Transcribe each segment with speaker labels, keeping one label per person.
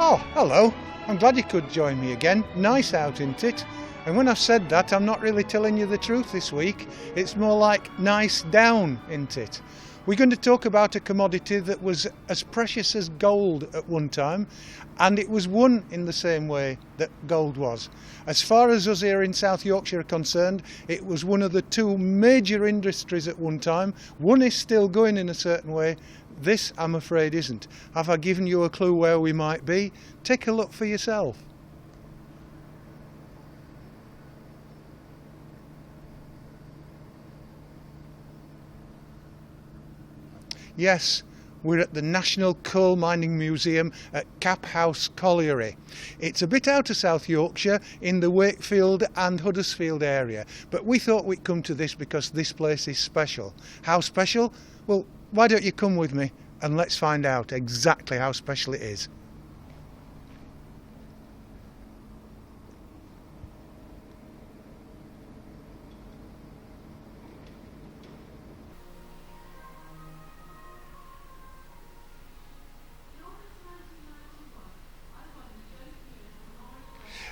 Speaker 1: Oh, hello. I'm glad you could join me again. Nice out, isn't it? And when I've said that, I'm not really telling you the truth this week. It's more like nice down, isn't it? We're going to talk about a commodity that was as precious as gold at one time, and it was won in the same way that gold was. As far as us here in South Yorkshire are concerned, it was one of the two major industries at one time. One is still going in a certain way. This, I'm afraid, isn't. Have I given you a clue where we might be? Take a look for yourself. Yes, we're at the National Coal Mining Museum at Cap House Colliery. It's a bit out of South Yorkshire in the Wakefield and Huddersfield area, but we thought we'd come to this because this place is special. How special? Well, why don't you come with me and let's find out exactly how special it is.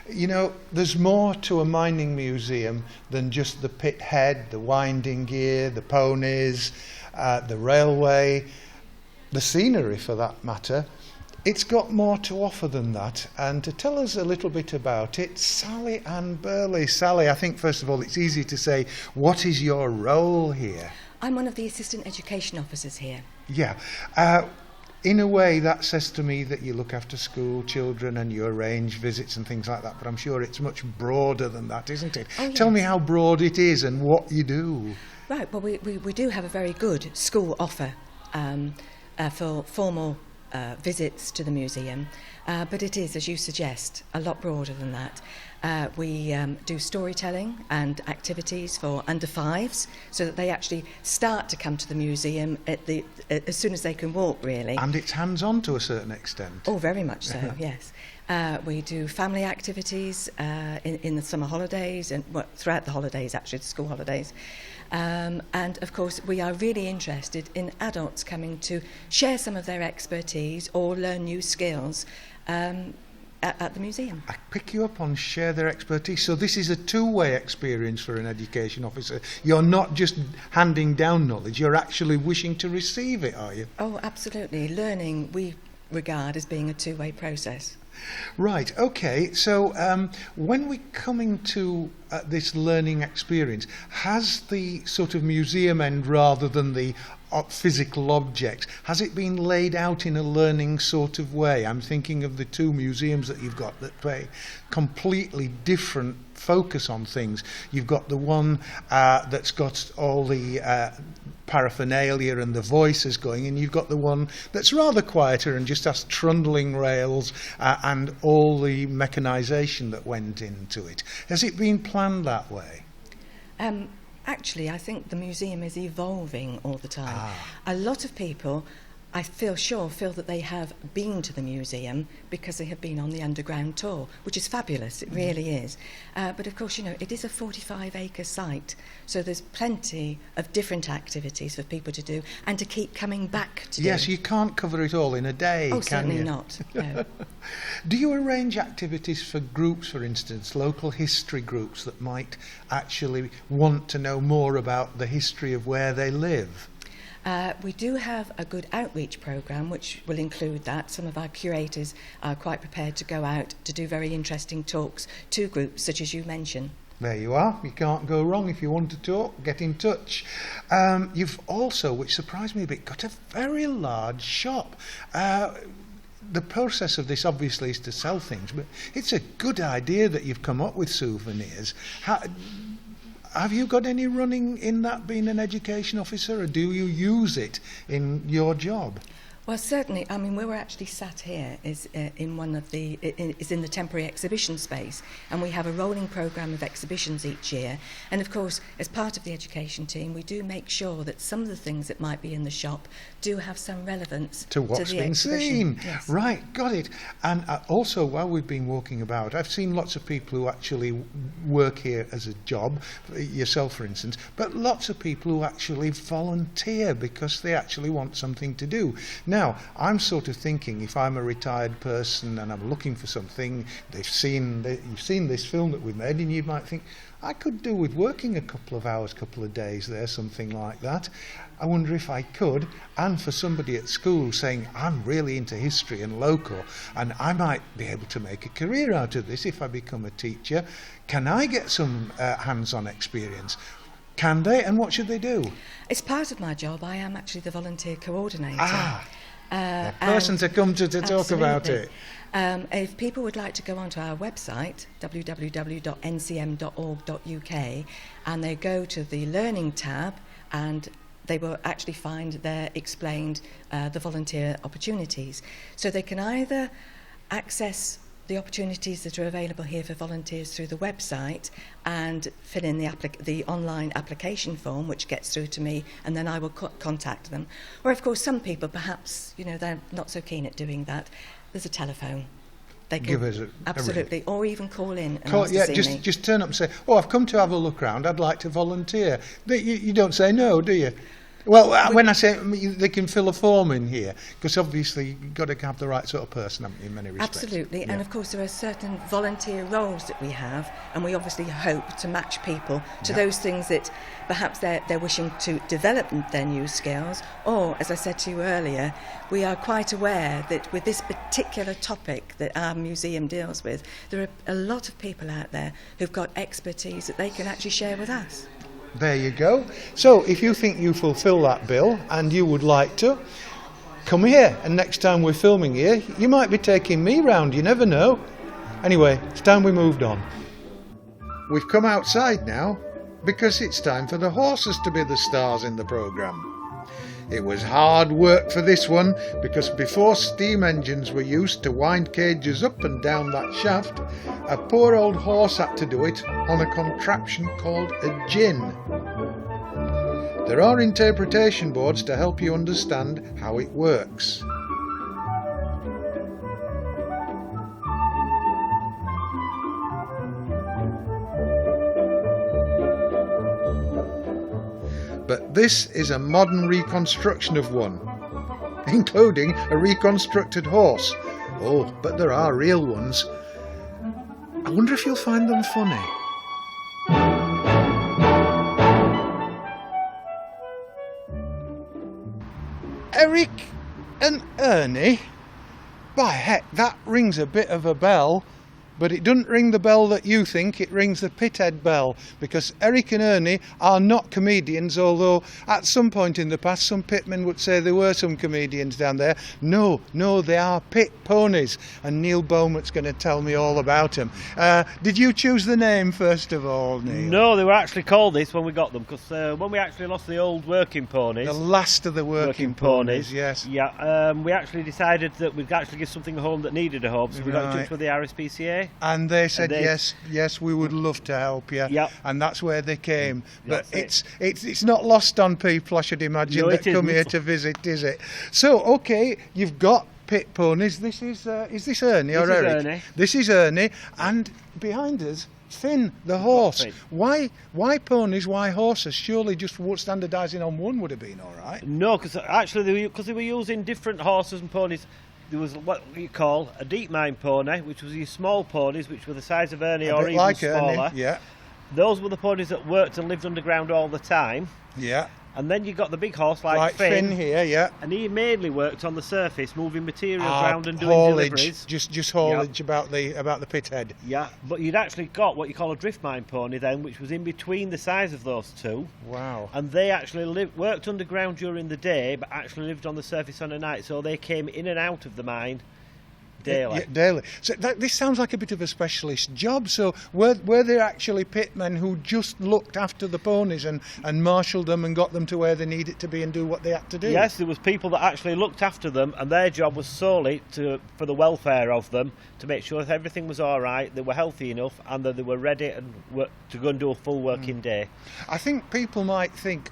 Speaker 1: You know, there's more to a mining museum than just the pit head, the winding gear, the ponies, the railway, the scenery for that matter. It's got more to offer than that, and to tell us a little bit about it, Sally Ann Burley. Sally, I think first of all it's easy to say, what is your role here?
Speaker 2: I'm one of the assistant education officers here.
Speaker 1: Yeah. In a way, that says to me that you look after school children and you arrange visits and things like that, but I'm sure it's much broader than that, isn't it?
Speaker 2: Oh, yes.
Speaker 1: Tell me how broad it is and what you do.
Speaker 2: Right, well, we do have a very good school offer for formal visits to the museum, but it is, as you suggest, a lot broader than that. We do storytelling and activities for under fives so that they actually start to come to the museum as soon as they can walk, really.
Speaker 1: And it's hands-on to a certain extent.
Speaker 2: Oh, very much so, yes. We do family activities in the summer holidays and throughout the holidays, actually, the school holidays. And of course, we are really interested in adults coming to share some of their expertise or learn new skills at the museum.
Speaker 1: I pick you up on share their expertise. So this is a two-way experience for an education officer. You're not just handing down knowledge, you're actually wishing to receive it, are you?
Speaker 2: Oh, absolutely. Learning we regard as being a two-way process.
Speaker 1: Right, okay. So when we're coming to this learning experience, has the sort of museum end rather than the physical objects, has it been laid out in a learning sort of way? I'm thinking of the two museums that you've got that play completely different focus on things. You've got the one that's got all the paraphernalia and the voices going, and you've got the one that's rather quieter and just has trundling rails and all the mechanisation that went into it. Has it been planned that way?
Speaker 2: Actually, I think the museum is evolving all the time. A lot of people, I feel that they have been to the museum because they have been on the underground tour, which is fabulous, it really is. But of course, you know, it is a 45-acre site, so there's plenty of different activities for people to do and to keep coming back to do.
Speaker 1: Yes, you can't cover it all in a day,
Speaker 2: can
Speaker 1: certainly
Speaker 2: you? Not, no.
Speaker 1: Do you arrange activities for groups, for instance, local history groups that might actually want to know more about the history of where they live?
Speaker 2: We do have a good outreach programme which will include that. Some of our curators are quite prepared to go out to do very interesting talks to groups such as you mentioned.
Speaker 1: There you are. You can't go wrong. If you want to talk, get in touch. You've also, which surprised me a bit, got a very large shop. The process of this obviously is to sell things, but it's a good idea that you've come up with souvenirs. Have you got any running in that, being an education officer, or do you use it in your job?
Speaker 2: Well, certainly. I mean, where we're actually sat here is in the temporary exhibition space, and we have a rolling programme of exhibitions each year. And of course, as part of the education team, we do make sure that some of the things that might be in the shop do have some relevance
Speaker 1: to what's been seen. Yes. Right, got it. And also, while we've been walking about, I've seen lots of people who actually work here as a job, yourself for instance, but lots of people who actually volunteer because they actually want something to do. Now, I'm sort of thinking, if I'm a retired person and I'm looking for something, you've seen this film that we made, and you might think, I could do with working a couple of hours, couple of days there, something like that. I wonder if I could. And for somebody at school saying, I'm really into history and local, and I might be able to make a career out of this if I become a teacher, can I get some hands-on experience? Can they, and what should they do?
Speaker 2: It's part of my job. I am actually the volunteer coordinator.
Speaker 1: The person to come to talk about it.
Speaker 2: If people would like to go onto our website, www.ncm.org.uk, and they go to the Learning tab, and they will actually find there explained the volunteer opportunities. So they can either access the opportunities that are available here for volunteers through the website and fill in the online application form, which gets through to me, and then I will contact them. Or, of course, some people, perhaps, they're not so keen at doing that. There's a telephone. They can
Speaker 1: give us
Speaker 2: absolutely,
Speaker 1: ring.
Speaker 2: or even call in and ask to see me.
Speaker 1: Just turn up and say, I've come to have a look round, I'd like to volunteer. You don't say no, do you? Well, when I say they can fill a form in here, because obviously you've got to have the right sort of person, haven't you, in many respects?
Speaker 2: Absolutely,
Speaker 1: yeah.
Speaker 2: And of course there are certain volunteer roles that we have, and we obviously hope to match people to those things that perhaps they're wishing to develop their new skills, or, as I said to you earlier, we are quite aware that with this particular topic that our museum deals with, there are a lot of people out there who've got expertise that they can actually share with us.
Speaker 1: There you go. So if you think you fulfil that bill and you would like to, come here, and next time we're filming here, you might be taking me round, you never know. Anyway, it's time we moved on. We've come outside now because it's time for the horses to be the stars in the programme. It was hard work for this one, because before steam engines were used to wind cages up and down that shaft, a poor old horse had to do it on a contraption called a gin. There are interpretation boards to help you understand how it works. But this is a modern reconstruction of one, including a reconstructed horse. Oh, but there are real ones. I wonder if you'll find them funny. Eric and Ernie? By heck, that rings a bit of a bell. But it doesn't ring the bell that you think, it rings the pithead bell, because Eric and Ernie are not comedians, although at some point in the past some pitmen would say there were some comedians down there. No, they are pit ponies, and Neil Beaumont's going to tell me all about them. Did you choose the name first of all, Neil?
Speaker 3: No, they were actually called this when we got them, because when we actually lost the old working ponies...
Speaker 1: The last of the working ponies, yes.
Speaker 3: Yeah, we actually decided that we'd actually give something a home that needed a home, so we got in touch with the RSPCA.
Speaker 1: And they said, yes, we would love to help you.
Speaker 3: Yep.
Speaker 1: And that's where they came. But it's not lost on people, I should imagine, that come here to visit, is it? So, OK, you've got pit ponies. This is this Ernie or Eric?
Speaker 3: Ernie.
Speaker 1: This is Ernie. And behind us, Finn, the horse. Why ponies, why horses? Surely just standardising on one would have been all right.
Speaker 3: No, because actually they were using different horses and ponies. There was what you call a deep mine pony, which was your small ponies, which were the size of Ernie or even
Speaker 1: like
Speaker 3: smaller.
Speaker 1: Ernie, yeah.
Speaker 3: Those were the ponies that worked and lived underground all the time.
Speaker 1: Yeah.
Speaker 3: And then you got the big horse like
Speaker 1: Finn here, yeah.
Speaker 3: And he mainly worked on the surface, moving materials around and doing
Speaker 1: haulage,
Speaker 3: deliveries.
Speaker 1: Just haulage about the pit head.
Speaker 3: Yeah, but you'd actually got what you call a drift mine pony then, which was in between the size of those two.
Speaker 1: Wow.
Speaker 3: And they actually worked underground during the day, but actually lived on the surface on the night. So they came in and out of the mine daily.
Speaker 1: Yeah, daily. So this sounds like a bit of a specialist job. So were there actually pitmen who just looked after the ponies and marshalled them and got them to where they needed to be and do what they had to do?
Speaker 3: Yes, there was people that actually looked after them, and their job was solely for the welfare of them, to make sure that everything was all right, they were healthy enough, and that they were ready and to go and do a full working day.
Speaker 1: I think people might think,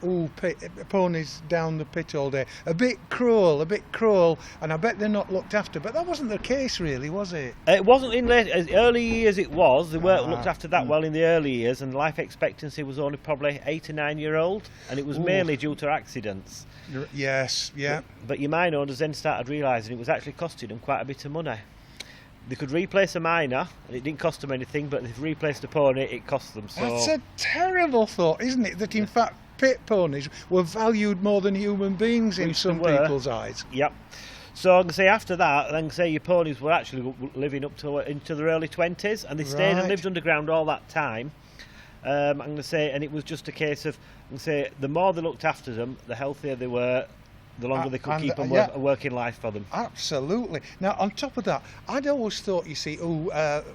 Speaker 1: ponies down the pit all day, a bit cruel, and I bet they're not looked after. But that wasn't the case. case, really, was it?
Speaker 3: It wasn't in as early years. It was. They weren't looked after that well in the early years, and life expectancy was only probably 8 or 9 year old, and it was mainly due to accidents.
Speaker 1: Yes, yeah.
Speaker 3: But your mine owners then started realising it was actually costing them quite a bit of money. They could replace a miner, and it didn't cost them anything, but if they replaced a pony, it cost them. So
Speaker 1: That's a terrible thought, isn't it? That in fact pit ponies were valued more than human beings in some people's eyes.
Speaker 3: Yep. So I can say after that, I can say your ponies were actually living up to into their early 20s, and they stayed and lived underground all that time. I'm going to say, and it was just a case of, I'm going to say, the more they looked after them, the healthier they were, the longer they could keep them a working life for them.
Speaker 1: Absolutely. Now, on top of that, I'd always thought, you see,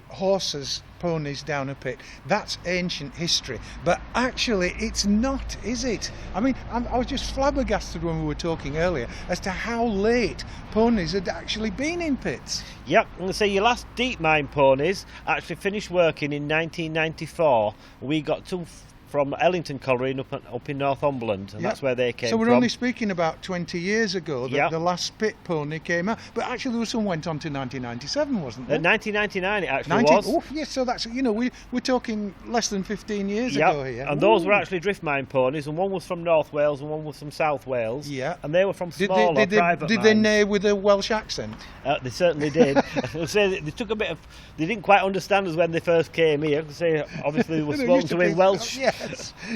Speaker 1: horses, ponies down a pit, that's ancient history. But actually, it's not, is it? I mean, I was just flabbergasted when we were talking earlier as to how late ponies had actually been in pits.
Speaker 3: Yep, I'm going to say your last deep mine ponies actually finished working in 1994. We got two from Ellington Colliery up in Northumberland, and that's where they came from.
Speaker 1: So we're only speaking about 20 years ago that the last pit pony came out. But actually there was some went on to 1997, wasn't there?
Speaker 3: 1999 it actually was.
Speaker 1: Oh, yes, so that's, you know, we're talking less than 15 years ago here.
Speaker 3: And those were actually drift mine ponies, and one was from North Wales and one was from South Wales.
Speaker 1: Yeah.
Speaker 3: And they were from smaller private mines.
Speaker 1: Did they neigh with a Welsh accent?
Speaker 3: They certainly did. They took a bit of... They didn't quite understand us when they first came here, because they obviously were spoken to in Welsh.
Speaker 1: Yes.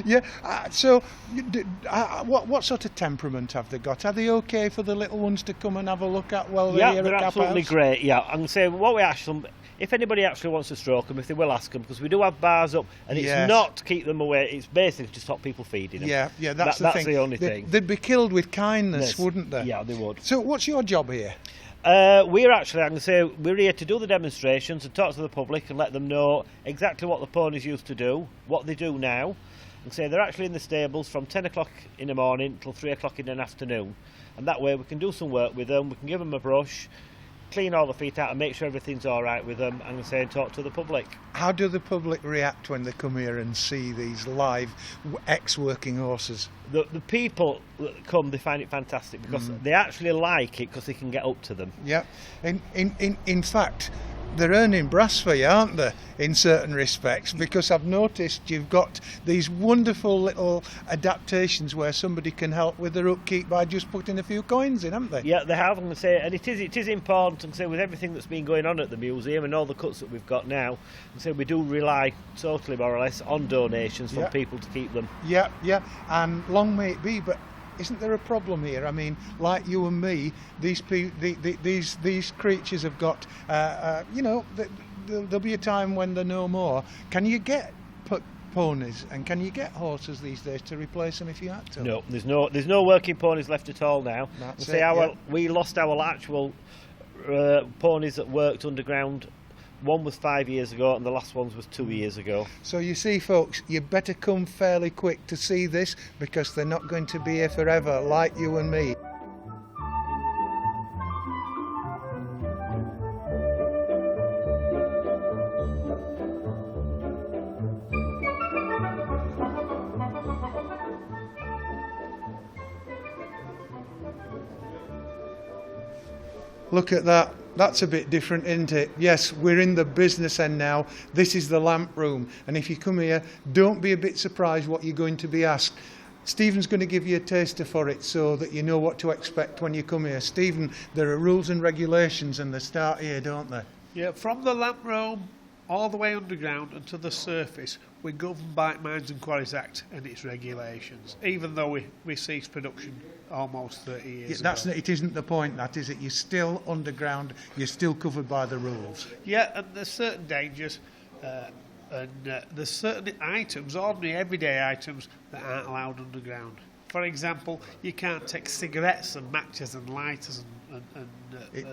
Speaker 1: Yeah. So, what sort of temperament have they got? Are they okay for the little ones to come and have a look at while they're here
Speaker 3: they're
Speaker 1: at Cap
Speaker 3: absolutely
Speaker 1: House?
Speaker 3: great. Yeah, I'm going to say what we ask them. If anybody actually wants to stroke them, if they will ask them, because we do have bars up, and it's not to keep them away. It's basically to stop people feeding them.
Speaker 1: Yeah, that's the thing.
Speaker 3: That's the only thing.
Speaker 1: They'd be killed with kindness, wouldn't they?
Speaker 3: Yeah, they would.
Speaker 1: So, what's your job here?
Speaker 3: We're actually, I'm going to say, we're here to do the demonstrations and talk to the public and let them know exactly what the ponies used to do, what they do now. And say they're actually in the stables from 10 o'clock in the morning till 3 o'clock in the afternoon, and that way we can do some work with them. We can give them a brush, clean all the feet out and make sure everything's all right with them, and say and talk to the public.
Speaker 1: How do the public react when they come here and see these live ex-working horses?
Speaker 3: The people that come, they find it fantastic because they actually like it because they can get up to them.
Speaker 1: Yeah, in fact, they're earning brass for you, aren't they, in certain respects? Because I've noticed you've got these wonderful little adaptations where somebody can help with their upkeep by just putting a few coins in, haven't they?
Speaker 3: Yeah, they have, I'm going to say, and it is important, and say, with everything that's been going on at the museum and all the cuts that we've got now, and say we do rely totally, more or less, on donations from people to keep them.
Speaker 1: Yeah, and long may it be, but isn't there a problem here? I mean, like you and me, these creatures have got, there'll be a time when they're no more. Can you get ponies and can you get horses these days to replace them if you had to?
Speaker 3: No, there's no working ponies left at all now. We lost our actual ponies that worked underground. One was 5 years ago and the last one was 2 years ago.
Speaker 1: So you see, folks, you better come fairly quick to see this because they're not going to be here forever, like you and me. Look at that. That's a bit different, isn't it? Yes, we're in the business end now. This is the lamp room. And if you come here, don't be a bit surprised what you're going to be asked. Stephen's going to give you a taster for it so that you know what to expect when you come here. Stephen, there are rules and regulations and they start here, don't they?
Speaker 4: Yeah, from the lamp room all the way underground and to the surface, we're governed by Mines and Quarries Act and its regulations, even though we ceased production almost 30 years ago.
Speaker 1: It isn't the point, that is it? You're still underground, you're still covered by the rules.
Speaker 4: Yeah, and there's certain dangers, and there's certain items, ordinary everyday items, that aren't allowed underground. For example, you can't take cigarettes and matches and lighters and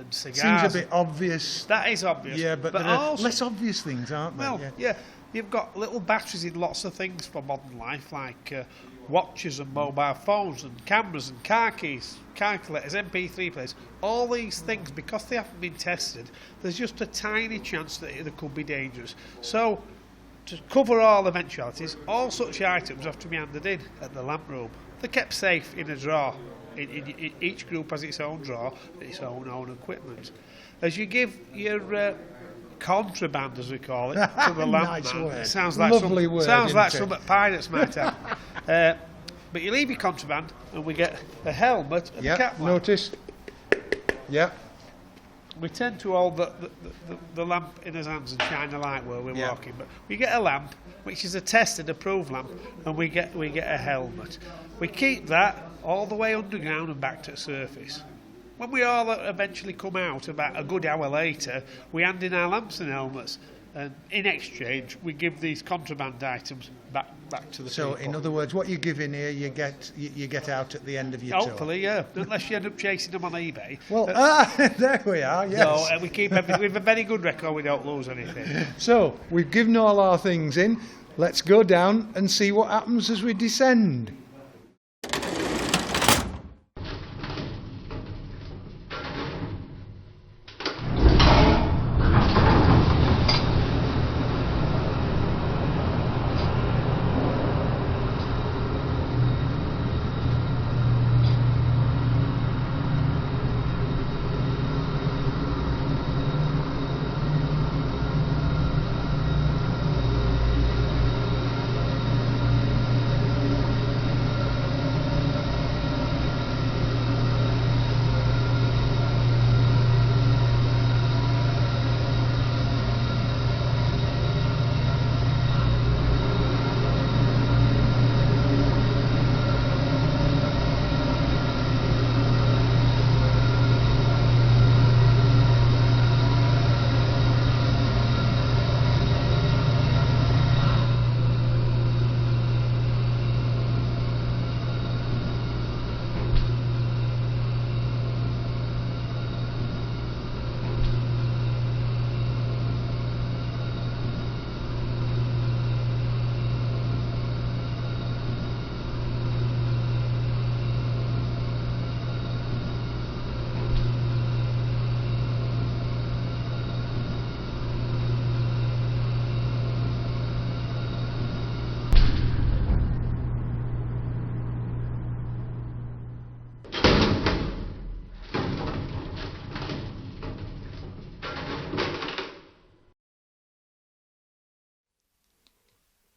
Speaker 4: cigars.
Speaker 1: Seems a bit obvious.
Speaker 4: That is obvious.
Speaker 1: Yeah, but there are less obvious things, aren't there?
Speaker 4: Well, yeah. You've got little batteries in lots of things for modern life, like watches and mobile phones and cameras and car keys, calculators, MP3 players. All these things, because they haven't been tested, there's just a tiny chance that they could be dangerous. So, to cover all eventualities, all such items have to be handed in at the lamp room. They're kept safe in a drawer. Each group has its own drawer, its own equipment. as you give your contraband, as we call it, to the lamp
Speaker 1: Nice
Speaker 4: man.
Speaker 1: word.
Speaker 4: It sounds like
Speaker 1: Lovely word,
Speaker 4: sounds like
Speaker 1: isn't it?
Speaker 4: something pirates might have. But you leave your contraband, and we get a helmet and a cap lamp.
Speaker 1: Notice. Yeah.
Speaker 4: We tend to hold the lamp in his hands and shine a light while we're
Speaker 1: Yeah.
Speaker 4: walking. But we get a lamp, which is a tested, approved lamp, and we get a helmet. We keep that all the way underground and back to the surface. When we all eventually come out, about a good hour later, we hand in our lamps and helmets, and in exchange, we give these contraband items back to the
Speaker 1: So,
Speaker 4: people.
Speaker 1: in other words, what you give in here, you get out at the end of your tour.
Speaker 4: Hopefully, yeah. Unless you end up chasing them on eBay.
Speaker 1: Well, there we are. Yes.
Speaker 4: No, we keep everything. We have a very good record. We don't lose anything.
Speaker 1: So we've given all our things in. Let's go down and see what happens as we descend.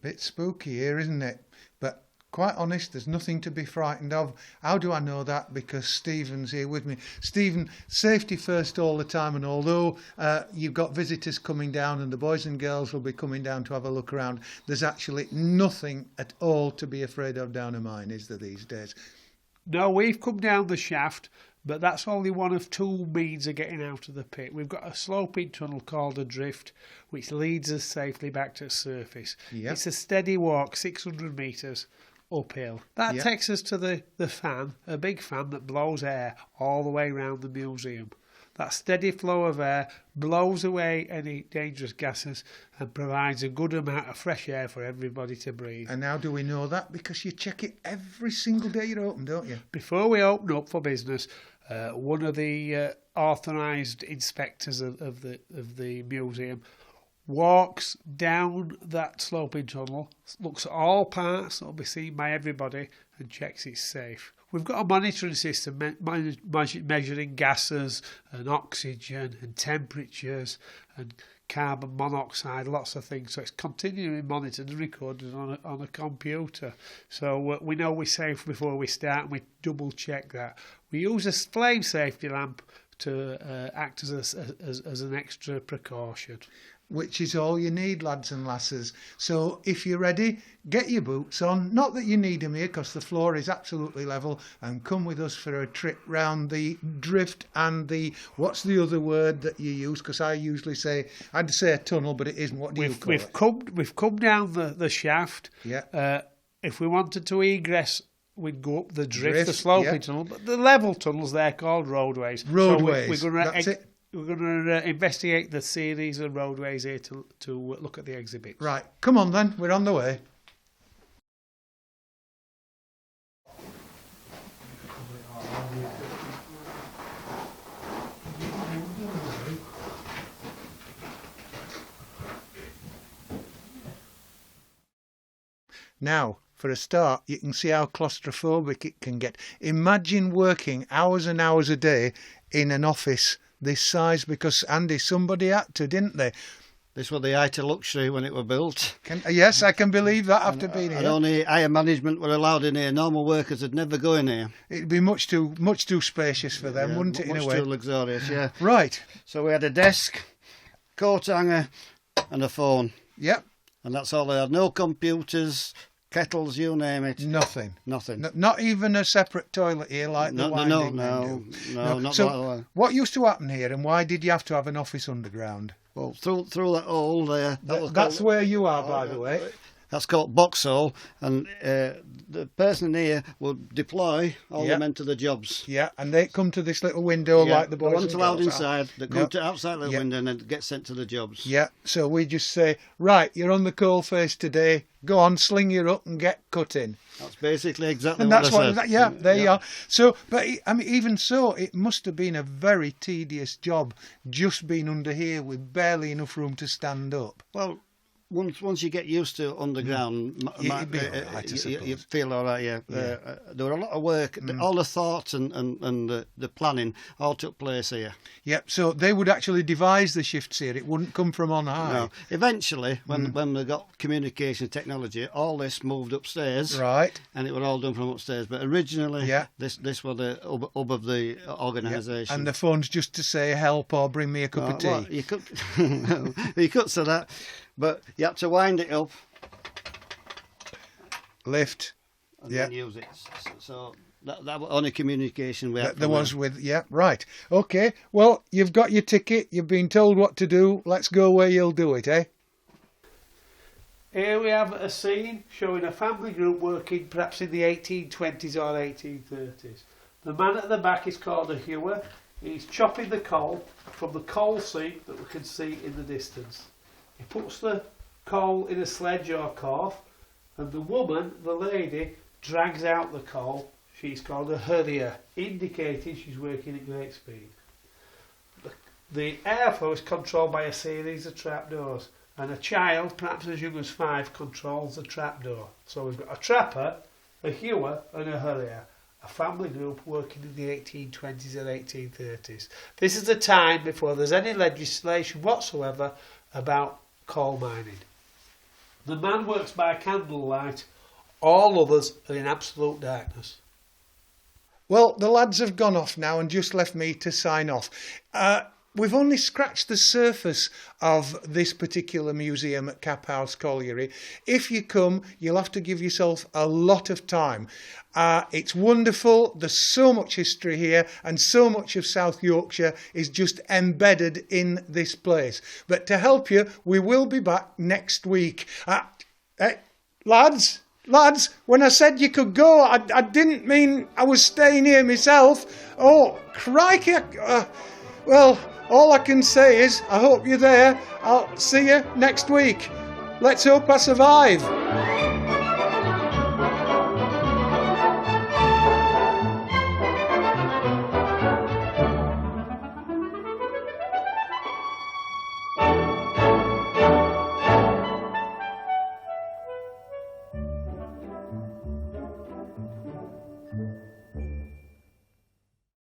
Speaker 1: Bit spooky here, isn't it? But quite honest, there's nothing to be frightened of. How do I know that? Because Stephen's here with me. Stephen, safety first all the time, and although you've got visitors coming down and the boys and girls will be coming down to have a look around, there's actually nothing at all to be afraid of down a mine, is there, these days?
Speaker 4: No, we've come down the shaft, but that's only one of two means of getting out of the pit. We've got a sloping tunnel called a drift, which leads us safely back to the surface.
Speaker 1: Yep.
Speaker 4: It's a steady walk, 600 metres uphill. That
Speaker 1: Yep.
Speaker 4: takes us to the fan, a big fan that blows air all the way around the museum. That steady flow of air blows away any dangerous gases and provides a good amount of fresh air for everybody to breathe.
Speaker 1: And how do we know that? Because you check it every single day you're open, don't you?
Speaker 4: Before we open up for business, one of the authorised inspectors of the museum walks down that sloping tunnel, looks at all parts that will be seen by everybody, and checks it's safe. We've got a monitoring system measuring gases and oxygen and temperatures and carbon monoxide, lots of things. So it's continually monitored and recorded on a computer. So we know we're safe before we start, and we double check that. We use a flame safety lamp to act as an extra precaution.
Speaker 1: Which is all you need, lads and lasses. So if you're ready, get your boots on. Not that you need them here, because the floor is absolutely level, and come with us for a trip round the drift and the, what's the other word that you use? Because I usually say, I'd say a tunnel, but it isn't. What do you call it?
Speaker 4: We've come down the shaft.
Speaker 1: Yeah.
Speaker 4: If we wanted to egress, we'd go up the drift, the
Speaker 1: Drift,
Speaker 4: sloping
Speaker 1: yeah.
Speaker 4: tunnel. But the level tunnels, they're called roadways.
Speaker 1: Roadways,
Speaker 4: So
Speaker 1: that's it.
Speaker 4: We're going to investigate the series of roadways here to look at the exhibits.
Speaker 1: Right, come on then, we're on the way. Now, for a start, you can see how claustrophobic it can get. Imagine working hours and hours a day in an office this size? Because, Andy, somebody had to, didn't they?
Speaker 5: This was the height of luxury when it was built.
Speaker 1: Yes, I can believe that after being
Speaker 5: And
Speaker 1: here.
Speaker 5: only higher management were allowed in here. Normal workers would never go in here.
Speaker 1: It'd be much too spacious for them,
Speaker 5: Yeah,
Speaker 1: wouldn't it, in a
Speaker 5: much
Speaker 1: way?
Speaker 5: too luxurious, yeah.
Speaker 1: Right.
Speaker 5: So we had a desk, coat hanger and a phone.
Speaker 1: Yep.
Speaker 5: And that's all they had. No computers, kettles, you name it.
Speaker 1: Nothing.
Speaker 5: Nothing.
Speaker 1: Not even a separate toilet here like the winding men do.
Speaker 5: Not
Speaker 1: So,
Speaker 5: that way.
Speaker 1: what used to happen here, and why did you have to have an office underground?
Speaker 5: Well, through that hole there.
Speaker 1: That's where you are, by the way.
Speaker 5: That's called box hole, and the person here would deploy all
Speaker 1: Yeah.
Speaker 5: the men to the jobs.
Speaker 1: Yeah, and they come to this little window like the
Speaker 5: They
Speaker 1: boys
Speaker 5: weren't
Speaker 1: and
Speaker 5: allowed
Speaker 1: girls are.
Speaker 5: inside. They come
Speaker 1: No.
Speaker 5: to outside the
Speaker 1: Yeah.
Speaker 5: window and then get sent to the jobs.
Speaker 1: Yeah, so we just say, right, you're on the coal face today. Go on, sling your up and get cutting.
Speaker 5: That's basically exactly
Speaker 1: And
Speaker 5: what
Speaker 1: that's
Speaker 5: I
Speaker 1: what,
Speaker 5: said.
Speaker 1: yeah, there you are. So, but I mean, even so, it must have been a very tedious job just being under here with barely enough room to stand up.
Speaker 5: Well, once you get used to underground,
Speaker 1: It'd be all right, I
Speaker 5: you
Speaker 1: suppose.
Speaker 5: feel all right. Yeah, there were a lot of work. All the thoughts and the planning all took place here.
Speaker 1: Yep, so they would actually devise the shifts here. It wouldn't come from on high.
Speaker 5: No. Eventually, when we got communication technology, all this moved upstairs,
Speaker 1: Right.
Speaker 5: and it was all done from upstairs. But originally,
Speaker 1: Yeah.
Speaker 5: this was the hub of the organisation.
Speaker 1: And the phone's just to say help or bring me a cup of tea.
Speaker 5: Well, you could you could say that, but you had to wind it up
Speaker 1: Lift.
Speaker 5: and
Speaker 1: Yeah.
Speaker 5: then use it. So that was only communication we had.
Speaker 1: There
Speaker 5: from
Speaker 1: was
Speaker 5: there.
Speaker 1: with, yeah, right. Okay, well, you've got your ticket. You've been told what to do. Let's go where you'll do it, eh?
Speaker 4: Here we have a scene showing a family group working perhaps in the 1820s or 1830s. The man at the back is called a hewer. He's chopping the coal from the coal seam that we can see in the distance. He puts the coal in a sledge or corf, and the woman, the lady, drags out the coal. She's called a hurrier, indicating she's working at great speed. The airflow is controlled by a series of trapdoors, and a child, perhaps as young as 5, controls the trapdoor. So we've got a trapper, a hewer and a hurrier, a family group working in the 1820s and 1830s. This is a time before there's any legislation whatsoever about coal mining. The man works by candlelight, all others are in absolute darkness.
Speaker 1: Well, the lads have gone off now and just left me to sign off. We've only scratched the surface of this particular museum at Cap House Colliery. If you come, you'll have to give yourself a lot of time. It's wonderful. There's so much history here, and so much of South Yorkshire is just embedded in this place. But to help you, we will be back next week. Lads, when I said you could go, I didn't mean I was staying here myself. Oh, crikey. Well, all I can say is I hope you're there. I'll see you next week. Let's hope I survive.